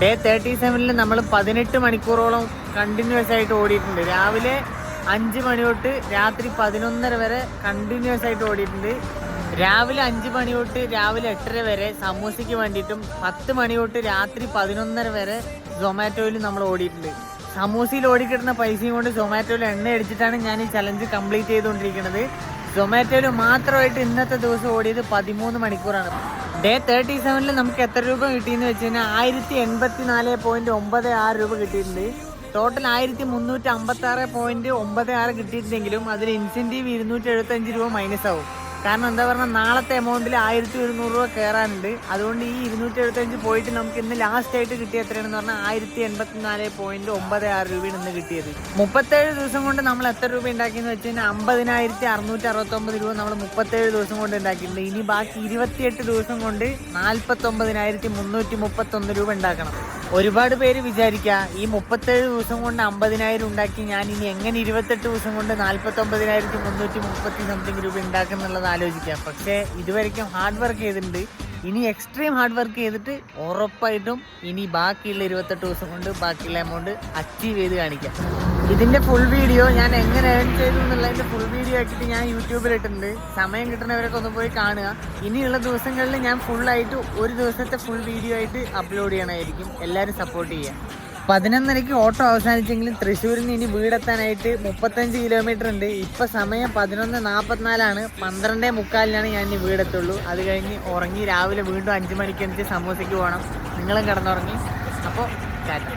Day 37 നമ്മൾ 18 മണിക്കൂറോളം continuous ആയിട്ട് ഓടിയിട്ടുണ്ട്. രാവിലെ 5 മണി തൊട്ട് രാത്രി 11:30 വരെ കണ്ടിന്യൂസ് ആയിട്ട് ഓടിയിട്ടുണ്ട്. രാവിലെ 5 മണി തൊട്ട് രാവിലെ 8:30 വരെ സമൂസയ്ക്ക് വേണ്ടിയിട്ടും 10 മണി തൊട്ട് രാത്രി 11:30 വരെ സൊമാറ്റോയിൽ നമ്മൾ ഓടിയിട്ടുണ്ട്. സമൂസയിൽ ഓടിക്കിട്ടുന്ന പൈസയും കൊണ്ട് സൊമാറ്റോയിൽ എണ്ണ അടിച്ചിട്ടാണ് ഞാൻ ഈ ചലഞ്ച് കംപ്ലീറ്റ് ചെയ്തുകൊണ്ടിരിക്കുന്നത്. സൊമാറ്റോയിൽ മാത്രമായിട്ട് ഇന്നത്തെ ദിവസം ഓടിയത് 13 മണിക്കൂറാണ്. ഡേ 37 നമുക്ക് എത്ര രൂപ കിട്ടിയെന്ന് വെച്ച് കഴിഞ്ഞാൽ 1084.96 രൂപ കിട്ടിയിട്ടുണ്ട്. ടോട്ടൽ 1356.96 കിട്ടിയിട്ടുണ്ടെങ്കിലും അതിൽ ഇൻസെൻറ്റീവ് 275 രൂപ മൈനസ് ആവും. കാരണം എന്താ പറഞ്ഞാൽ നാളത്തെ എമൗണ്ടിൽ 1100 രൂപ കയറാനുണ്ട്. അതുകൊണ്ട് ഈ 275 പോയിട്ട് നമുക്ക് ഇന്ന് ലാസ്റ്റ് ആയിട്ട് കിട്ടിയ എത്രയാണെന്ന് പറഞ്ഞാൽ 1084.96 രൂപയാണ് ഇന്ന് കിട്ടിയത്. 37 ദിവസം കൊണ്ട് നമ്മൾ എത്ര രൂപ ഉണ്ടാക്കിയെന്ന് വെച്ച് കഴിഞ്ഞാൽ 50,669 രൂപ നമ്മൾ 37 ദിവസം കൊണ്ട് ഉണ്ടാക്കിയിട്ടുണ്ട്. ഇനി ബാക്കി 28 ദിവസം കൊണ്ട് 49,331 രൂപ ഉണ്ടാക്കണം. ഒരുപാട് പേര് വിചാരിക്കുക ഈ 37 ദിവസം കൊണ്ട് 50,000 ഉണ്ടാക്കി ഞാൻ ഇനി എങ്ങനെ 28 ദിവസം കൊണ്ട് 49,330 സംതിങ് രൂപ ഉണ്ടാക്കുന്നുള്ളത് ആലോചിക്കാം. പക്ഷേ ഇതുവരെയ്ക്കും ഹാർഡ് വർക്ക് ചെയ്തിട്ടുണ്ട്. ഇനി എക്സ്ട്രീം ഹാർഡ് വർക്ക് ചെയ്തിട്ട് ഉറപ്പായിട്ടും ഇനി ബാക്കിയുള്ള 28 ദിവസം കൊണ്ട് ബാക്കിയുള്ള എമൗണ്ട് അച്ചീവ് ചെയ്ത് കാണിക്കാം. ഇതിൻ്റെ ഫുൾ വീഡിയോ ഞാൻ എങ്ങനെ ഏൺ ചെയ്തു എന്നുള്ളതിൻ്റെ ഫുൾ വീഡിയോ ആക്കിയിട്ട് ഞാൻ യൂട്യൂബിലിട്ടുണ്ട്. സമയം കിട്ടുന്നവരൊക്കെ ഒന്ന് പോയി കാണുക. ഇനിയുള്ള ദിവസങ്ങളിൽ ഞാൻ ഫുള്ളായിട്ട് ഒരു ദിവസത്തെ ഫുൾ വീഡിയോ ആയിട്ട് അപ്ലോഡ് ചെയ്യണമായിരിക്കും. എല്ലാവരും സപ്പോർട്ട് ചെയ്യുക. 11:30 ഓട്ടോ അവസാനിച്ചെങ്കിലും തൃശ്ശൂരിൽ നിന്ന് ഇനി വീടെത്താനായിട്ട് 35 കിലോമീറ്റർ ഉണ്ട്. ഇപ്പം സമയം 11:44 12:45 ഞാൻ ഇനി വീടെത്തുള്ളൂ. അത് കഴിഞ്ഞ് ഉറങ്ങി രാവിലെ വീണ്ടും 5 മണിക്ക് എണീച്ച് സമൂസയ്ക്ക് പോകണം. നിങ്ങളും കിടന്നുറങ്ങി. അപ്പോൾ ടാറ്റ.